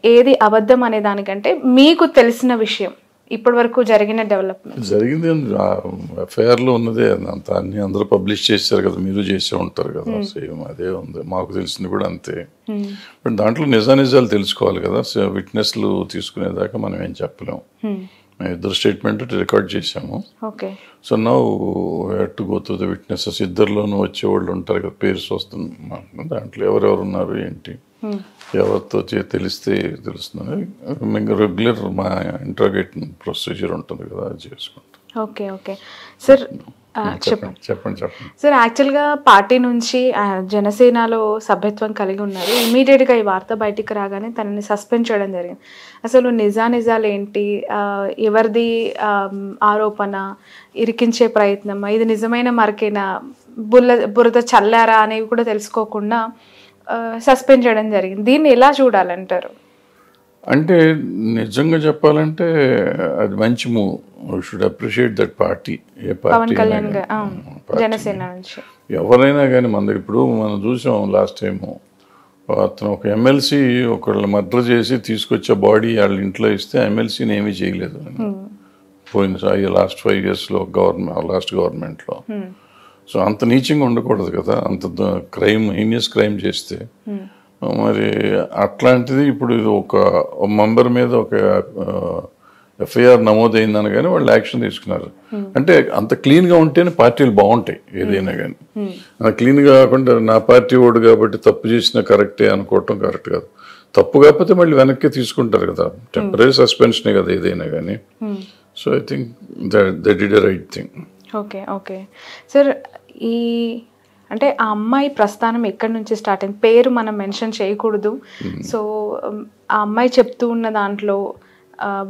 ఏది అబద్ధం అనే దానికంటే మీకు తెలిసిన విషయం ఇప్పటి వరకు జరిగిన డెవలప్మెంట్? జరిగింది ఎఫ్ఐఆర్లో ఉన్నదే అంత అన్ని అందరూ పబ్లిష్ చేశారు కదా, మీరు చేసే ఉంటారు కదా, సేమ్ అదే ఉంది. మాకు తెలిసింది కూడా అంతే. బట్ దాంట్లో నిజానిజాలు తెలుసుకోవాలి కదా, విట్నెస్లు తీసుకునేదాకా మనం ఏం చెప్పలేము. మేము ఇద్దరు స్టేట్మెంట్ రికార్డ్ చేసాము. So now had to go through the witnesses. ఇద్దరులోనూ వచ్చేవాళ్ళు ఉంటారు కదా, పేర్స్ వస్తుంది దాంట్లో ఎవరెవరు ఉన్నారు ఏంటి, ఎవరితో తెలిస్తే తెలుస్తుంది. మేము రెగ్యులర్ మా ఇంట్రాగేట్ ప్రొసీజర్ ఉంటుంది కదా, అది చేసుకుంటాం. ఓకే ఓకే సార్, చెప్పండి సార్. యాక్చువల్గా పార్టీ నుంచి జనసేనలో సభ్యత్వం కలిగి ఉన్నారు. ఇమీడియట్గా ఈ వార్త బయటికి రాగానే తనని సస్పెండ్ చేయడం జరిగింది. అసలు నిజాలు ఏంటి, ఎవరిది ఆరోపణ, ఇరికించే ప్రయత్నం, ఇది నిజమైన మరకేనా, బురద చల్లారా అనేవి కూడా తెలుసుకోకుండా సస్పెండ్ చేయడం జరిగింది. దీన్ని ఎలా చూడాలంటారు? అంటే నిజంగా చెప్పాలంటే అది మంచి move. We should appreciate that party. A party Janasena నుంచి ఎవరైనా కానీ మన దగ్గర ఇప్పుడు మనం చూసాం లాస్ట్ టైము, అతను ఒక ఎమ్మెల్సీ ఒకళ్ళు మర్డర్ చేసి తీసుకొచ్చే బాడీ వాళ్ళ ఇంట్లో ఇస్తే ఎమ్మెల్సీని ఏమీ చేయలేదు పోయిన లాస్ట్ 5 yearsలో లాస్ట్ గవర్నమెంట్లో. సో అంత నీచంగా ఉండకూడదు కదా, అంత క్రైమ్, హీనియస్ క్రైమ్ చేస్తే. మరి అట్లాంటిది ఇప్పుడు ఒక మెంబర్ మీద ఒక ఎఫ్ఐఆర్ నమోదైందని కానీ వాళ్ళు యాక్షన్ తీసుకున్నారు. అంటే అంత క్లీన్గా ఉంటేనే పార్టీలు బాగుంటాయి ఏదైనా కానీ. క్లీన్గా కాకుండా నా పార్టీ ఓడు కాబట్టి తప్పు చేసినా కరెక్టే అనుకోవటం కరెక్ట్ కాదు. తప్పు కాకపోతే మళ్ళీ వెనక్కి తీసుకుంటారు కదా, టెంపరీ సస్పెన్షనే కదా ఏదైనా కానీ. So I think they did a right thing. Okay sir, ఈ అంటే ఆ అమ్మాయి ప్రస్థానం ఎక్కడి నుంచి స్టార్ట్ అయింది? పేరు మనం మెన్షన్ చేయకూడదు. సో ఆ అమ్మాయి చెప్తూ ఉన్న దాంట్లో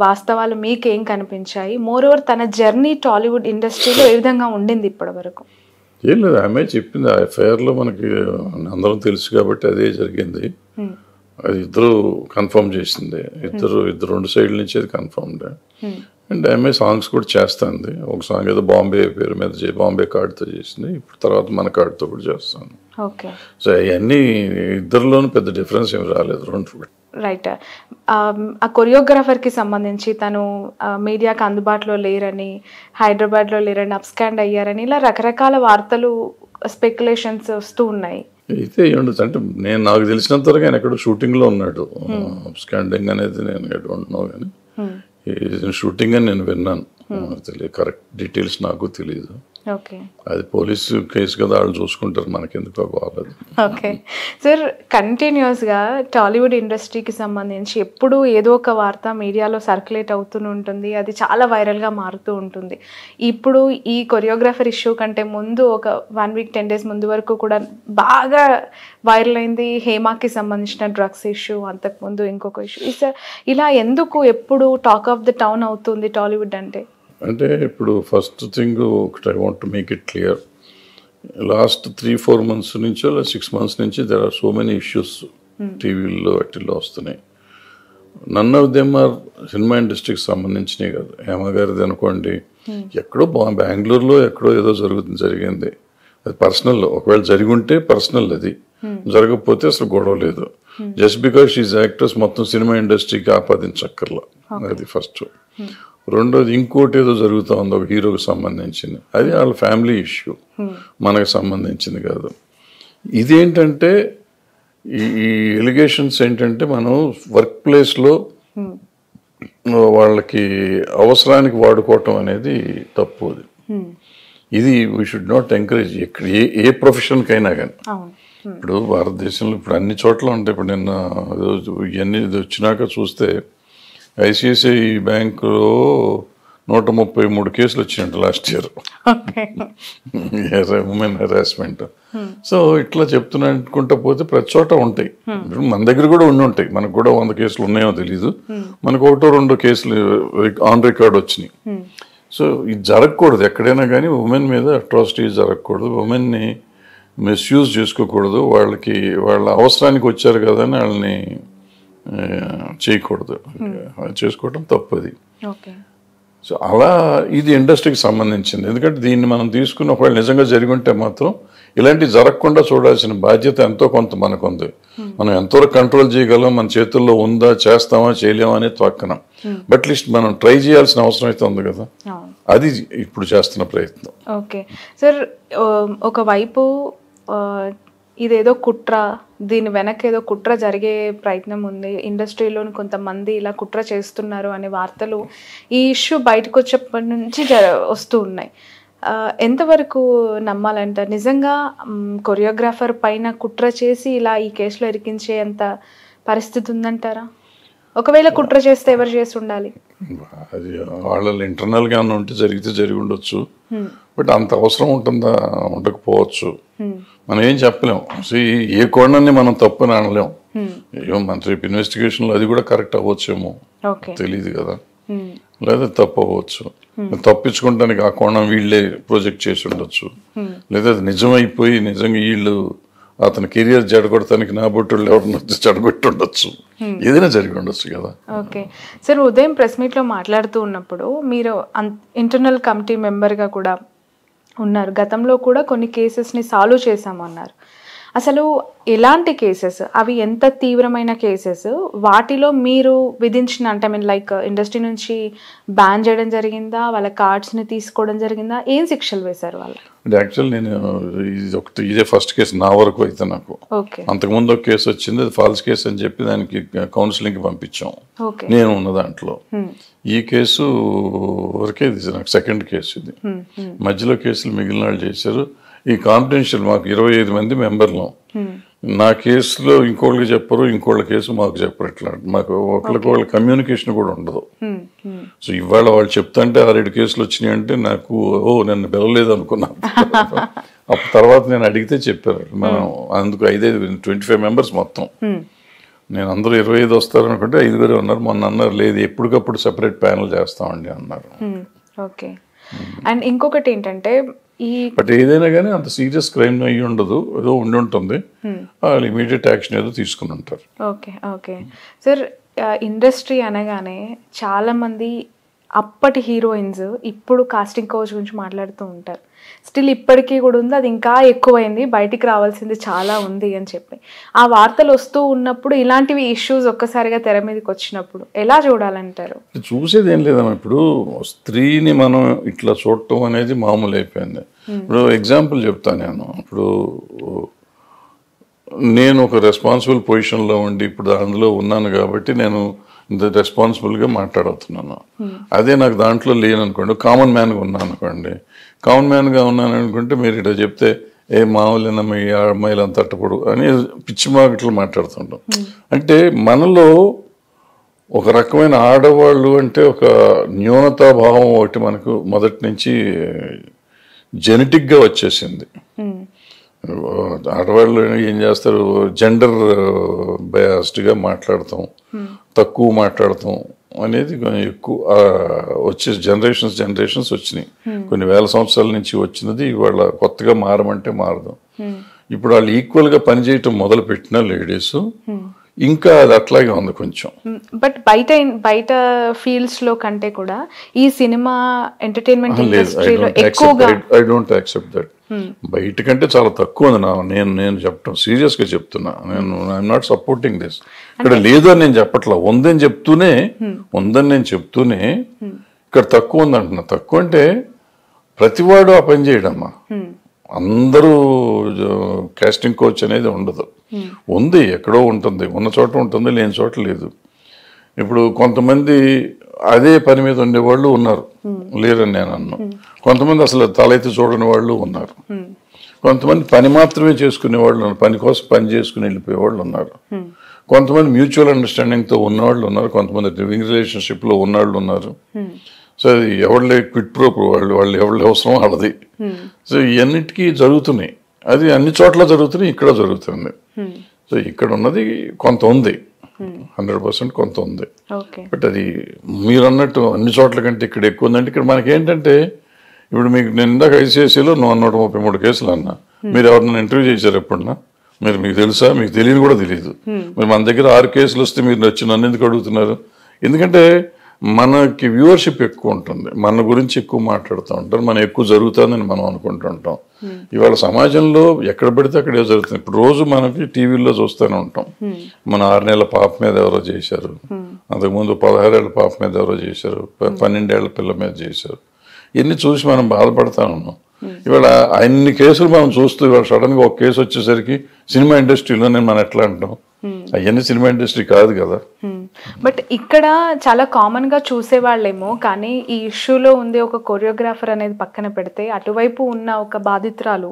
వాస్తవాలు మీకేం కనిపించాయి? మోర్ ఓవర్ తన జర్నీ టాలీవుడ్ ఇండస్ట్రీలో ఏ విధంగా ఉండింది ఇప్పటి వరకు? ఏం లేదు, ఆ అమ్మాయి చెప్పింది. ఆ ఎఫ్ఐఆర్లో మనకి అందరం తెలుసు కాబట్టి అదే జరిగింది. అది ఇద్దరు కన్ఫర్మ్ చేసింది. ఇద్దరు 2 సైడ్ల నుంచి అది కన్ఫర్మ్డ్. అండ్ ఎంఏ సాంగ్స్ కూడా చేస్తుంది. ఒక సాంగ్ ఏదో బాంబే పేరు మీద బాంబే కార్డుతో చేసింది, ఇప్పుడు తర్వాత మన కార్డుతో కూడా చేస్తాను. సో అవన్నీ ఇద్దరిలోనూ పెద్ద డిఫరెన్స్ ఏమి రాలేదు. 2 రైట్. ఆ కొరియోగ్రాఫర్కి సంబంధించి తను మీడియాకి అందుబాటులో లేరని, హైదరాబాద్లో లేరని, అప్స్కాండ్ అయ్యారని, ఇలా రకరకాల వార్తలు, స్పెక్యులేషన్స్ వస్తూ ఉన్నాయి. అయితే ఉండొచ్చు. అంటే నాకు తెలిసినంత వరకు ఆయన ఎక్కడ షూటింగ్లో ఉన్నాడు. అప్స్కాండింగ్ అనేది నేను డోంట్ నో కానీ షూటింగ్ అని నేను విన్నాను. తెలియదు, కరెక్ట్ డీటెయిల్స్ నాకు తెలియదు. అది పోలీసు కేసు కదా, వాళ్ళు చూసుకుంటారు, మనకెందుకు బాగాలేదు. ఓకే సార్, కంటిన్యూస్గా టాలీవుడ్ ఇండస్ట్రీకి సంబంధించి ఎప్పుడు ఏదో ఒక వార్త మీడియాలో సర్క్యులేట్ అవుతూనే ఉంటుంది. అది చాలా వైరల్గా మారుతూ ఉంటుంది. ఇప్పుడు ఈ కొరియోగ్రాఫర్ ఇష్యూ కంటే ముందు ఒక 1 week 10 days ముందు వరకు కూడా బాగా వైరల్ అయింది హేమాకి సంబంధించిన డ్రగ్స్ ఇష్యూ, అంతకుముందు ఇంకొక ఇష్యూ. ఇలా ఎందుకు ఎప్పుడు టాక్ ఆఫ్ ద టౌన్ అవుతుంది టాలీవుడ్ అంటే? అంటే ఇప్పుడు ఫస్ట్ థింగ్ ఒకటి I want to make it clear. Last 3-4 months నుంచో 6 months నుంచి there are so many issues టీవీల్లో వాటిల్లో వస్తున్నాయి. None of them are cinema ఇండస్ట్రీకి సంబంధించినవి కాదు. హేమ గారిది అనుకోండి, ఎక్కడో బెంగళూరులో ఎక్కడో ఏదో జరిగింది, అది పర్సనల్. ఒకవేళ జరిగి ఉంటే పర్సనల్, అది జరగకపోతే అసలు గొడవ లేదు. జస్ట్ బికాజ్ షీఈ్ యాక్ట్రెస్ మొత్తం సినిమా ఇండస్ట్రీకి ఆపాదించక్కర్లా, అది ఫస్ట్. రెండోది ఇంకోటి ఏదో జరుగుతూ ఉంది ఒక హీరోకి సంబంధించింది, అది వాళ్ళ ఫ్యామిలీ ఇష్యూ, మనకు సంబంధించింది కాదు. ఇదేంటంటే ఈ ఎలిగేషన్స్ ఏంటంటే మనం వర్క్ ప్లేస్లో వాళ్ళకి అవసరానికి వాడుకోవటం అనేది తప్పు. అది ఇది వీ షుడ్ నాట్ ఎంకరేజ్. ఎక్కడ ఏ ప్రొఫెషన్కైనా కానీ. ఇప్పుడు భారతదేశంలో ఇప్పుడు అన్ని చోట్ల ఉంటాయి. ఇప్పుడు నిన్న ఇవన్నీ వచ్చినాక చూస్తే ఐసిఐసిఐ బ్యాంకులో 133 కేసులు వచ్చినాయంట last year, women harassment. So ఇట్లా చెప్తున్నా అనుకుంటా పోతే ప్రతి చోట ఉంటాయి. మన దగ్గర కూడా ఉంటాయి. మనకు కూడా 100 కేసులు ఉన్నాయో తెలీదు, మనకు 1-2 కేసులు ఆన్ రికార్డ్ వచ్చినాయి. సో ఇది జరగకూడదు ఎక్కడైనా కానీ. ఉమెన్ మీద అట్రాసిటీ జరగకూడదు, ఉమెన్ని మిస్యూజ్ చేసుకోకూడదు. వాళ్ళ అవసరానికి వచ్చారు కదా అని వాళ్ళని చేయకూడదు, చేసుకోవటం తప్పది. సో అలా ఇది ఇండస్ట్రీకి సంబంధించింది. ఎందుకంటే దీన్ని మనం తీసుకుని ఒకవేళ నిజంగా జరిగి ఉంటే మాత్రం ఇలాంటివి జరగకుండా చూడాల్సిన బాధ్యత ఎంతో కొంత మనకు ఉంది. మనం ఎంతవరకు కంట్రోల్ చేయగలం, మన చేతుల్లో ఉందా, చేస్తామా చేయలేమా అనేది పక్కన, బట్ లీస్ట్ మనం ట్రై చేయాల్సిన అవసరం అయితే ఉంది కదా, అది ఇప్పుడు చేస్తున్న ప్రయత్నం. ఓకే సార్, ఒకవైపు ఇదేదో కుట్ర, దీని వెనక ఏదో కుట్ర జరిగే ప్రయత్నం ఉంది, ఇండస్ట్రీలోని కొంతమంది ఇలా కుట్ర చేస్తున్నారు అనే వార్తలు ఈ ఇష్యూ బయటకు వచ్చేప్పటి నుంచి వస్తూ ఉన్నాయి. ఎంతవరకు నమ్మాలంటారు? నిజంగా కొరియోగ్రాఫర్ పైన కుట్ర చేసి ఇలా ఈ కేసులో ఇరికించేంత పరిస్థితి ఉందంటారా? ఒకవేళ కుట్ర చేస్తే ఎవరు చేసి ఉండాలి? అది వాళ్ళ ఇంటర్నల్గా ఏమన్నా ఉంటే జరిగి ఉండొచ్చు, బట్ అంత అవసరం ఉంటుందా, ఉండకపోవచ్చు. మనం ఏం చెప్పలేము. ఏ కోణాన్ని మనం తప్పని అనలేం. మన రేపు ఇన్వెస్టిగేషన్లో అది కూడా కరెక్ట్ అవ్వచ్చేమో, తెలియదు కదా, లేదా తప్పు అవ్వచ్చు. తప్పించుకోవడానికి ఆ కోణం వీళ్ళే ప్రొజెక్ట్ చేసి ఉండొచ్చు, లేదా అది నిజమైపోయి నిజంగా వీళ్ళు అతని కెరియర్ జడగొడటానికి నా బొట్టుళ్ళు ఎవరిని జడగొట్టి ఉండొచ్చు, ఏదైనా జరిగి ఉండొచ్చు కదా. ఓకే సార్, ఉదయం ప్రెస్ మీట్లో మాట్లాడుతూ ఉన్నప్పుడు మీరు ఇంటర్నల్ కమిటీ మెంబర్గా కూడా ఉన్నారు, గతంలో కూడా కొన్ని కేసెస్ని సాల్వ్ చేశామన్నారు. అసలు ఎలాంటి కేసెస్ అవి, ఎంత తీవ్రమైన కేసెస్, వాటిలో మీరు విధించిన, అంటే ఐ మీన్ లైక్ ఇండస్ట్రీ నుంచి బ్యాన్ చేయడం జరిగిందా, వాళ్ళ కార్డ్స్ని తీసుకోవడం జరిగిందా, ఏం శిక్షలు వేశారు వాళ్ళు? యాక్చువల్ నేను ఇదే ఫస్ట్ కేసు నా వరకు అయితే. నాకు అంతకుముందు ఒక కేసు వచ్చింది, అది ఫాల్స్ కేసు అని చెప్పి దానికి కౌన్సిలింగ్కి పంపించాం, నేను ఉన్న దాంట్లో. ఈ కేసు వరకే ఇది నాకు సెకండ్ కేసు. ఇది మధ్యలో కేసులు మిగిలిన వాళ్ళు చేశారు. ఈ కాన్ఫిడెన్షియల్, మాకు 25 మంది మెంబర్లు, నా కేసులో ఇంకోళ్ళకి చెప్పరు, ఇంకోళ్ళ కేసు మాకు చెప్పరు, ఇట్లా మాకు ఒకళ్ళ కమ్యూనికేషన్ కూడా ఉండదు. సో ఇవాళ వాళ్ళు చెప్తుంటే 6-7 కేసులు వచ్చినాయి అంటే నాకు నన్ను పిలవలేదు అనుకున్నాను. అప్పుడు తర్వాత నేను అడిగితే చెప్పారు, మనం అందుకు 25 మెంబర్స్ మొత్తం. నేను అందరూ 25 వస్తారు అనుకుంటే 5 ఉన్నారు. మొన్న అన్నారు లేదు, ఎప్పటికప్పుడు సెపరేట్ ప్యానల్ చేస్తామండి అన్నారు. ఓకే. అండ్ ఇంకొకటి ఏంటంటే, బట్ ఏదైనా కానీ అంత సీరియస్ క్రైమ్ అయ్యి ఉండదు, ఏదో ఉండి ఉంటుంది, వాళ్ళు ఇమీడియట్ యాక్షన్ ఏదో తీసుకుని ఉంటారు. ఓకే ఓకే సార్, ఇండస్ట్రీ అనగానే చాలా మంది అప్పటి హీరోయిన్స్ ఇప్పుడు కాస్టింగ్ కౌచ్ గురించి మాట్లాడుతూ ఉంటారు. స్టిల్ ఇప్పటికీ కూడా ఉంది, అది ఇంకా ఎక్కువైంది, బయటికి రావాల్సింది చాలా ఉంది అని చెప్పి ఆ వార్తలు వస్తూ ఉన్నప్పుడు ఇలాంటివి ఇష్యూస్ ఒక్కసారిగా తెర మీదకి వచ్చినప్పుడు ఎలా చూడాలంటారు? చూసేది ఏం లేదమ్మా, ఇప్పుడు స్త్రీని మనం ఇట్లా చూడటం అనేది మామూలు అయిపోయింది. ఇప్పుడు ఎగ్జాంపుల్ చెప్తాను నేను. ఇప్పుడు నేను ఒక రెస్పాన్సిబుల్ పొజిషన్లో ఉండి ఇప్పుడు అందులో ఉన్నాను కాబట్టి నేను రెస్పాన్సిబుల్గా మాట్లాడుతున్నాను. అదే నాకు దాంట్లో లేననుకోండి, కామన్ మ్యాన్గా ఉన్నాను అనుకోండి, కామన్ మ్యాన్గా ఉన్నాను అనుకుంటే మీరు ఇట్లా చెప్తే మామూలు ఈ అమ్మాయిలు అంత తట్టపడు అని పిచ్చి మాటలు మాట్లాడుతుంటాం. అంటే మనలో ఒక రకమైన ఆడవాళ్ళు అంటే ఒక న్యూనతాభావం ఒకటి మనకు మొదటి నుంచి జెనెటిక్గా వచ్చేసింది. ఆడవాళ్ళు ఏం చేస్తారు, జెండర్ బయాస్డ్గా మాట్లాడతాం, తక్కువ మాట్లాడతాం అనేది ఎక్కువ వచ్చే జనరేషన్స్ వచ్చినాయి. కొన్ని వేల సంవత్సరాల నుంచి వచ్చినది ఇవాళ కొత్తగా మారమంటే మారదు. ఇప్పుడు వాళ్ళు ఈక్వల్గా పనిచేయటం మొదలు పెట్టిన లేడీస్ ఇంకా అది అట్లాగే ఉంది కొంచెం. బట్ బయట ఫీల్డ్స్ లో కంటే కూడా ఈ సినిమా ఎంటర్టైన్మెంట్ ఇండస్ట్రీలో ఎక్కువగా ఐ డోంట్ యాక్సెప్ట్ దట్. బయట కంటే చాలా తక్కువ ఉంది. నేను చెప్పటం సీరియస్ గా చెప్తున్నా. I'm not supporting this. ఇక్కడ లేదు అని నేను చెప్పట్లా, ఉందని చెప్తూనే ఇక్కడ తక్కువ ఉంది అంటున్నా. తక్కువ అంటే ప్రతివాడు ఆ పని చేయడమ్మా. అందరూ కాస్టింగ్ కోచ్ అనేది ఉండదు. ఉంది, ఎక్కడో ఉంటుంది, ఉన్న చోట ఉంటుంది, లేని చోట లేదు. ఇప్పుడు కొంతమంది అదే పని మీద ఉండేవాళ్ళు ఉన్నారు, లేరని నేను అన్నాను. కొంతమంది అసలు తలెత్తి చూడని వాళ్ళు ఉన్నారు. కొంతమంది పని మాత్రమే చేసుకునే వాళ్ళు ఉన్నారు, పని కోసం పని చేసుకుని వెళ్ళిపోయేవాళ్ళు ఉన్నారు. కొంతమంది మ్యూచువల్ అండర్స్టాండింగ్తో ఉన్నవాళ్ళు ఉన్నారు, కొంతమంది లివింగ్ రిలేషన్షిప్లో ఉన్నవాళ్ళు ఉన్నారు. సో అది ఎవరి క్విట్ ప్రో వాళ్ళు ఎవరి అవసరం వాళ్ళది. సో ఇవన్నిటికీ జరుగుతున్నాయి, అది అన్ని చోట్ల జరుగుతున్నాయి, ఇక్కడ జరుగుతుంది. సో ఇక్కడ ఉన్నది కొంత ఉంది, 100% కొంత ఉంది. బట్ అది మీరు అన్నట్టు అన్ని చోట్ల కంటే ఇక్కడ ఎక్కువ ఉందంటే, ఇక్కడ మనకేంటంటే ఇప్పుడు మీకు నేను ఇందాక ఐసీఐసీలో 133 కేసులు అన్నా. మీరు ఎవరినైనా ఇంటర్వ్యూ చేశారు ఎప్పుడన్నా? మీకు తెలుసా? మీకు తెలియని కూడా తెలియదు. మీరు మన దగ్గర 6 కేసులు వస్తే మీరు వచ్చి నన్ను ఎందుకు అడుగుతున్నారు? ఎందుకంటే మనకి వ్యూవర్షిప్ ఎక్కువ ఉంటుంది, మన గురించి ఎక్కువ మాట్లాడుతూ ఉంటారు, మనం ఎక్కువ జరుగుతుందని మనం అనుకుంటుంటాం. ఇవాళ సమాజంలో ఎక్కడ పడితే అక్కడే జరుగుతుంది. ఇప్పుడు రోజు మనకి టీవీల్లో చూస్తూనే ఉంటాం, మన 6 నెలల పాప మీద ఎవరో చేశారు, అంతకుముందు 16 ఏళ్ల పాప మీద ఎవరో చేశారు, 12 ఏళ్ల పిల్ల మీద చేశారు. ఇవన్నీ చూసి మనం బాధపడతా ఉన్నాం. ఇవాళ అన్ని కేసులు మనం చూస్తూ ఇవాళ సడన్ గా ఒక కేసు వచ్చేసరికి సినిమా ఇండస్ట్రీలోనే మనం ఎట్లా అంటాం, అవన్నీ సినిమా ఇండస్ట్రీ కాదు కదా. బట్ ఇక్కడ చాలా కామన్ గా చూసేవాళ్ళేమో, కానీ ఈ ఇష్యూలో ఉంది ఒక కొరియోగ్రాఫర్ అనేది పక్కన పెడితే, అటువైపు ఉన్న ఒక బాధితురాలు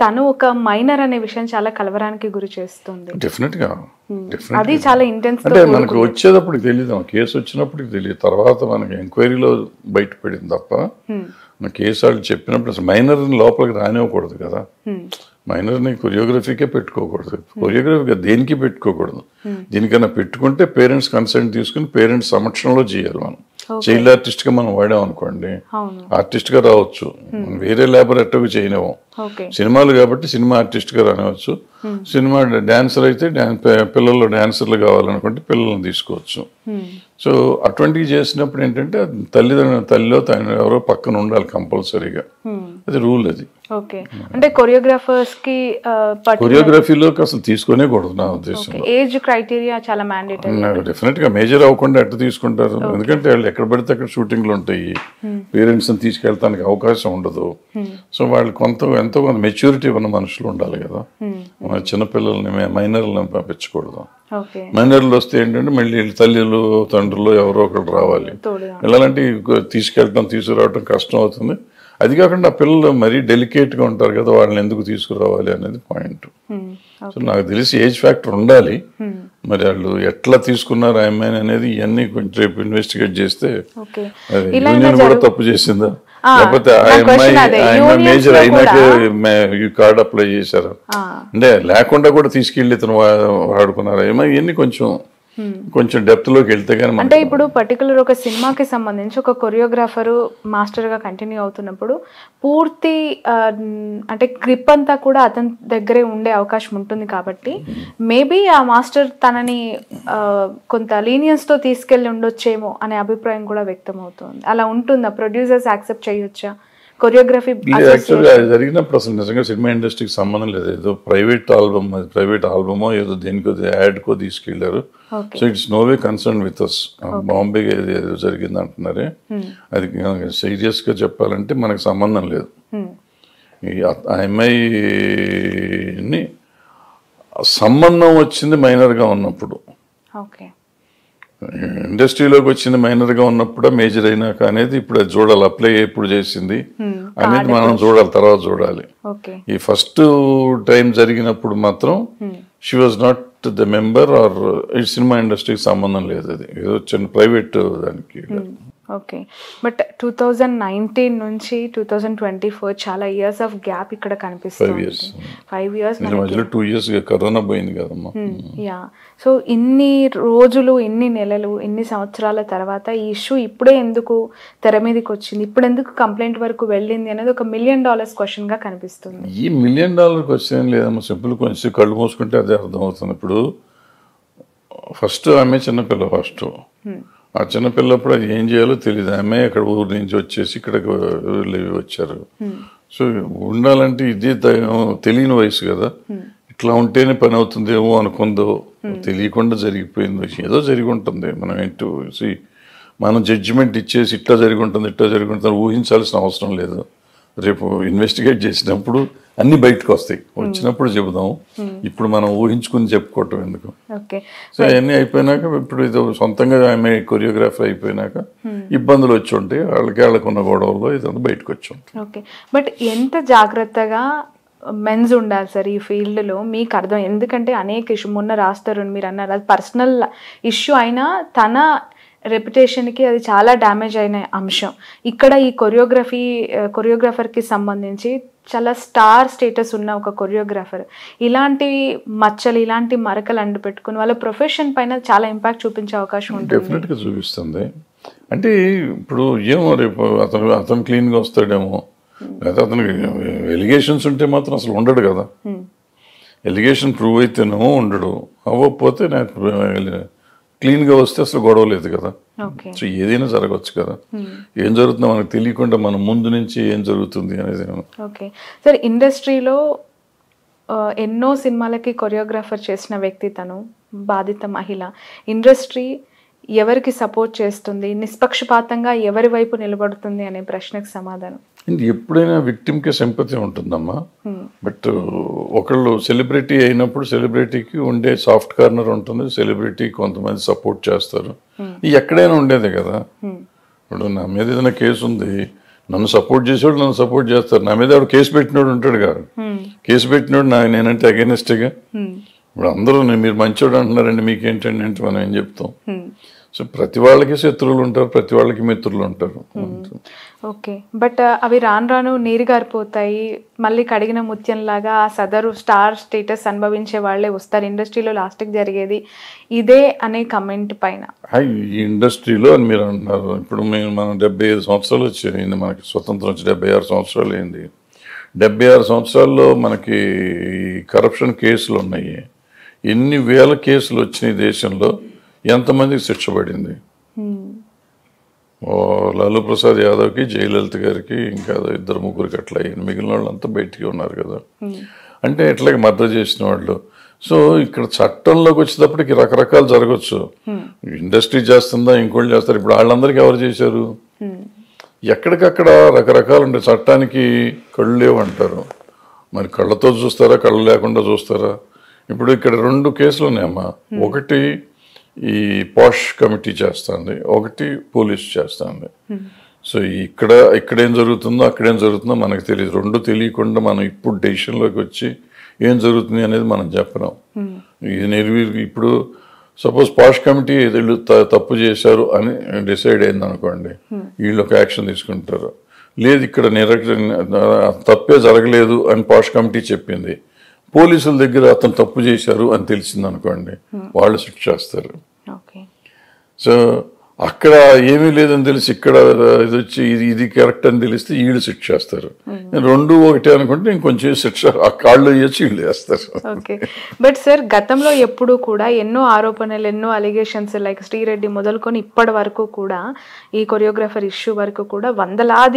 తను ఒక మైనర్ అనే విషయం చాలా కలవరానికి గురి చేస్తుంది. డెఫినెట్ గా అది చాలా ఇంటెన్స్. అంటే మనకు వచ్చేటప్పటికి తెలియదు, కేసు వచ్చినప్పటికి తెలియదు, తర్వాత మనకి ఎంక్వైరీలో బయటపడింది తప్ప కేసు వాళ్ళు చెప్పినప్పుడు అసలు మైనర్ని లోపలికి రానివ్వకూడదు కదా. మైనర్ని కొరియోగ్రఫీకే పెట్టుకోకూడదు, కొరియోగ్రఫీగా దేనికి పెట్టుకోకూడదు. దీనికన్నా పెట్టుకుంటే పేరెంట్స్ కన్సెంట్ తీసుకుని పేరెంట్స్ సమక్షంలో చేయాలి. మనం చైల్డ్ ఆర్టిస్ట్ గా మనం వాడాం అనుకోండి, ఆర్టిస్ట్ గా రావచ్చు, వేరే లేబర్ ఎట్టకు చేయనివ్వం. సినిమాలు కాబట్టి సినిమా ఆర్టిస్ట్ గా రానివచ్చు, సినిమా డాన్సర్ అయితే పిల్లలు డాన్సర్లు కావాలనుకుంటే పిల్లల్ని తీసుకోవచ్చు. సో అటువంటివి చేసినప్పుడు ఏంటంటే తల్లిలో తండ్రి ఎవరో పక్కన ఉండాలి కంపల్సరీగా, అది రూల్. అది అంటే కొరియోగ్రాఫర్స్ కి కొరియోగ్రఫీలోకి అసలు తీసుకునే కూడదు నా ఉద్దేశం. ఏజ్ క్రైటీరియా చాలా మ్యాండేటరీ. డెఫినెట్ గా మేజర్ అవ్వకుండా ఎట్లా తీసుకుంటారు, ఎందుకంటే వాళ్ళు ఎక్కడ పడితే అక్కడ షూటింగ్లు ఉంటాయి, పేరెంట్స్ ని తీసుకెళ్ళడానికి అవకాశం ఉండదు. సో వాళ్ళు ఎంతో కొంత మెచ్యూరిటీ ఉన్న మనుషులు ఉండాలి కదా. మన చిన్నపిల్లల్ని మైనర్లను పంపించకూడదు. మైనర్లు వస్తే ఏంటంటే మళ్ళీ తల్లిలు తండ్రులు ఎవరో ఒకరు రావాలి, ఇలాంటి తీసుకురావడం కష్టం అవుతుంది. అది కాకుండా ఆ పిల్లలు మరీ డెలికేట్గా ఉంటారు కదా, వాళ్ళని ఎందుకు తీసుకురావాలి అనేది పాయింట్. సో నాకు తెలిసి ఏజ్ ఫ్యాక్టర్ ఉండాలి. మరి వాళ్ళు ఎట్లా తీసుకున్నారు ఆ అమ్మాయిని అనేది ఇవన్నీ కొంచెం రేపు ఇన్వెస్టిగేట్ చేస్తే యూనియన్ కూడా తప్పు చేసిందా, లేకపోతే ఆ అమ్మాయి మేజర్ అయినాకే ఈ కార్డు అప్లై చేశారు అంటే లేకుండా కూడా తీసుకెళ్ళి ఇతను వాడుకున్నారు ఏమో, ఇవన్నీ కొంచెం డెప్త్ లోకి వెళ్తే కానీ. అంటే ఇప్పుడు పర్టికులర్ ఒక సినిమాకి సంబంధించి ఒక కొరియోగ్రాఫరు మాస్టర్ గా కంటిన్యూ అవుతున్నప్పుడు పూర్తి అంటే గ్రిప్ అంతా కూడా అతని దగ్గరే ఉండే అవకాశం ఉంటుంది కాబట్టి మేబీ ఆ మాస్టర్ తనని కొంత లీనియన్స్ తో తీసుకెళ్లి ఉండొచ్చేమో అనే అభిప్రాయం కూడా వ్యక్తం అవుతుంది. అలా ఉంటుందా? ప్రొడ్యూసర్స్ యాక్సెప్ట్ చేయొచ్చా కొరియోగ్రఫీ? జరిగినప్పుడు అసలు నిజంగా సినిమా ఇండస్ట్రీకి సంబంధం లేదు, ఏదో ప్రైవేట్ ఆల్బమో ఏదో దేనికో యాడ్కో తీసుకెళ్లారు. So it's no way concern with us. Bombay ఏదో జరిగింది అంటున్నారే, అది సీరియస్ గా చెప్పాలంటే మనకు సంబంధం లేదు. ఆ అమ్మాయిని సంబంధం వచ్చింది మైనర్ గా ఉన్నప్పుడు, ఇండస్ట్రీలోకి వచ్చింది మైనర్ గా ఉన్నప్పుడు మేజర్ అయినాక అనేది ఇప్పుడు అది చూడాలి, అప్లై ఎప్పుడు చేసింది అనేది మనం చూడాలి, తర్వాత చూడాలి. ఈ ఫస్ట్ టైం జరిగినప్పుడు మాత్రం she was not the member or ఈ సినిమా ఇండస్ట్రీకి సంబంధం లేదు, అది ఏదో చిన్న ప్రైవేట్ దానికి. ఓకే, బట్ 2019 నుంచి 2024 చాలా ఇయర్స్ ఆఫ్ గ్యాప్ ఇక్కడ కనిపిస్తుంది. 5 years మధ్యలో 2 years కరోనా పోయింది కదమ్మా. యా, సో ఇన్ని రోజులు, ఇన్ని నెలలు, ఇన్ని సంవత్సరాల తర్వాత ఈ ఇష్యూ ఇప్పుడే ఎందుకు తెర మీదకి వచ్చింది, ఇప్పుడు ఎందుకు కంప్లైంట్ వరకు వెళ్ళింది అనేది ఒక $1 million క్వశ్చన్ గా కనిపిస్తుంది. ఈ $1 million క్వశ్చన్ లేదమ్మా, సింపుల్ కొంచెం కళ్ళు మూసుకుంటే అదే అర్థం అవుతుంది. ఇప్పుడు ఫస్ట్ ఆమె చిన్నపిల్ల, ఫస్ట్ ఆ చిన్నపిల్లప్పుడు అది ఏం చేయాలో తెలియదు. ఆమె అక్కడ ఊరు నుంచి వచ్చేసి ఇక్కడికి వచ్చారు. సో ఉండాలంటే ఇదే తెలియని వయసు కదా, ఇట్లా ఉంటేనే పని అవుతుందేమో అనుకుందో, తెలియకుండా జరిగిపోయింది, ఏదో జరిగి ఉంటుంది. మనం జడ్జిమెంట్ ఇచ్చేసి ఇట్లా జరిగి ఉంటుంది ఊహించాల్సిన అవసరం లేదు. రేపు ఇన్వెస్టిగేట్ చేసినప్పుడు అన్ని బయటకు వస్తాయి, వచ్చినప్పుడు చెబుదాం, ఇప్పుడు మనం ఊహించుకుని చెప్పుకోవటం ఎందుకు. సో అవన్నీ అయిపోయినాక, ఇప్పుడు ఇది సొంతంగా ఆమె కొరియోగ్రాఫర్ అయిపోయినాక ఇబ్బందులు వచ్చి ఉంటాయి, వాళ్ళకున్న గొడవల్లో ఇదంతా బయటకు వచ్చి ఉంటాయి. ఓకే, బట్ ఎంత జాగ్రత్తగా మెన్స్ ఉండాలి సార్ ఈ ఫీల్డ్లో మీకు అర్థం? ఎందుకంటే అనేక ఇష్యూ మొన్న రాస్తారు, మీరు అన్నారు అది పర్సనల్ ఇష్యూ అయినా తన రెప్యుటేషన్కి అది చాలా డ్యామేజ్ అయిన అంశం. ఇక్కడ ఈ కొరియోగ్రాఫర్కి సంబంధించి చాలా స్టార్ స్టేటస్ ఉన్న ఒక కొరియోగ్రాఫర్ ఇలాంటి మచ్చలు, ఇలాంటి మరకలు అండు పెట్టుకుని వాళ్ళ ప్రొఫెషన్ పైన చాలా ఇంపాక్ట్ చూపించే అవకాశం ఉంటుంది. డెఫినెట్గా చూపిస్తుంది. అంటే ఇప్పుడు ఏమో రేపు అతను క్లీన్గా వస్తాడేమో, లేదా అతనికి ఎలిగేషన్స్ ఉంటే మాత్రం అసలు ఉండడు కదా. ఎలిగేషన్ ప్రూవ్ అయితేనేమో ఉండడు, అవ్వకపోతే నాకు క్లీన్గా వస్తే అసలు గొడవ లేదు కదా. ఓకే. సో ఏదైనా జరగవచ్చు కదా. ఏం జరుగుతుందో మనకు తెలియకుండా మనం ముందు నుంచి ఏం జరుగుతుంది అనేది. ఓకే సార్, ఇండస్ట్రీలో ఎన్నో సినిమాలకి కొరియోగ్రాఫర్ చేసిన వ్యక్తి తను, బాధిత మహిళ. ఇండస్ట్రీ ఎవరికి సపోర్ట్ చేస్తుంది, నిష్పక్షపాతంగా ఎవరి వైపు నిలబడుతుంది అనే ప్రశ్నకు సమాధానం. ఎప్పుడైనా విక్టిమ్కి సింపతి ఉంటుందమ్మా. బట్ ఒకళ్ళు సెలబ్రిటీ అయినప్పుడు సెలబ్రిటీకి ఉండే సాఫ్ట్ కార్నర్ ఉంటుంది, సెలబ్రిటీ కొంతమంది సపోర్ట్ చేస్తారు. ఎక్కడైనా ఉండేదే కదా. ఇప్పుడు నా మీద ఏదైనా కేసు ఉంది, నన్ను సపోర్ట్ చేసేవాడు నన్ను సపోర్ట్ చేస్తారు. నా మీద ఆవిడ కేసు పెట్టినోడు ఉంటాడు కదా, కేసు పెట్టినోడు నేనంటే అగైనెస్ట్గా. ఇప్పుడు అందరూ మీరు మంచోడు అంటున్నారండి, మీకేంటండి అంటే మనం ఏం చెప్తాం. సో ప్రతి వాళ్ళకి శత్రువులు ఉంటారు, ప్రతి వాళ్ళకి మిత్రులు ఉంటారు. ఓకే, బట్ అవి రాను రాను నీరు గారిపోతాయి, మళ్ళీ కడిగిన ముత్యంలాగా ఆ సదరు స్టార్ స్టేటస్ అనుభవించే వాళ్ళే వస్తారు. ఇండస్ట్రీలో లాస్ట్కి జరిగేది ఇదే అనే కమెంట్ పైన. ఈ ఇండస్ట్రీలో అని మీరు అంటున్నారు. ఇప్పుడు మనం 75 సంవత్సరాలు వచ్చాయింది, మనకి స్వతంత్రం వచ్చి 76 సంవత్సరాలు అయింది. 76 సంవత్సరాల్లో మనకి కరప్షన్ కేసులు ఉన్నాయి. ఎన్ని వేల కేసులు వచ్చినాయి దేశంలో, ఎంతమందికి శిక్ష పడింది? లాలూ ప్రసాద్ యాదవ్కి, జయలలిత గారికి, ఇంకా 2-3 అట్లా అయ్యింది. మిగిలిన వాళ్ళంతా బయటికి ఉన్నారు కదా. అంటే ఎట్లాగే మర్డర్ చేసిన వాళ్ళు. సో ఇక్కడ చట్టంలోకి వచ్చేటప్పటికి రకరకాలు జరగచ్చు. ఇండస్ట్రీ చేస్తుందా, ఇంకోళ్ళు చేస్తారు. ఇప్పుడు వాళ్ళందరికీ ఎవరు చేశారు? ఎక్కడికక్కడ రకరకాలు ఉంటాయి. చట్టానికి కళ్ళు లేవు అంటారు, మరి కళ్ళతో చూస్తారా, కళ్ళు లేకుండా చూస్తారా? ఇప్పుడు ఇక్కడ 2 కేసులు ఉన్నాయమ్మా. ఒకటి ఈ పాష్ కమిటీ చేస్తుంది, ఒకటి పోలీస్ చేస్తుంది. సో ఇక్కడేం జరుగుతుందో అక్కడేం జరుగుతుందో మనకు తెలియదు. 2 తెలియకుండా మనం ఇప్పుడు డెసిషన్లోకి వచ్చి ఏం జరుగుతుంది అనేది మనం చెప్పలేం. ఇది ఇప్పుడు సపోజ్ పాష్ కమిటీ వీళ్ళు తప్పు చేశారు అని డిసైడ్ అయింది అనుకోండి, వీళ్ళు ఒక యాక్షన్ తీసుకుంటారు. లేదు ఇక్కడ తప్పే జరగలేదు అని పాష్ కమిటీ చెప్పింది, పోలీసుల దగ్గర అతను తప్పు చేశారు అని తెలిసింది అనుకోండి, వాళ్ళు శిక్ష చేస్తారు. సో అక్కడ ఏమీ లేదని తెలిసి ఇక్కడ ఇది వచ్చి ఇది కరెక్ట్ అని తెలిస్తే వీళ్ళు శిక్ష చేస్తారు. 2 ఒకటే అనుకుంటే ఇంకొంచెం శిక్ష కాళ్ళు వేసి వీళ్ళు వేస్తారు. ఓకే, బట్ సార్ గతంలో ఎప్పుడు కూడా ఎన్నో ఆరోపణలు, ఎన్నో అలిగేషన్స్ లైక్ శ్రీరెడ్డి మొదలుకొని ఇప్పటి వరకు కూడా ఈ కొరియోగ్రాఫర్ ఇష్యూ వరకు కూడా వందలాది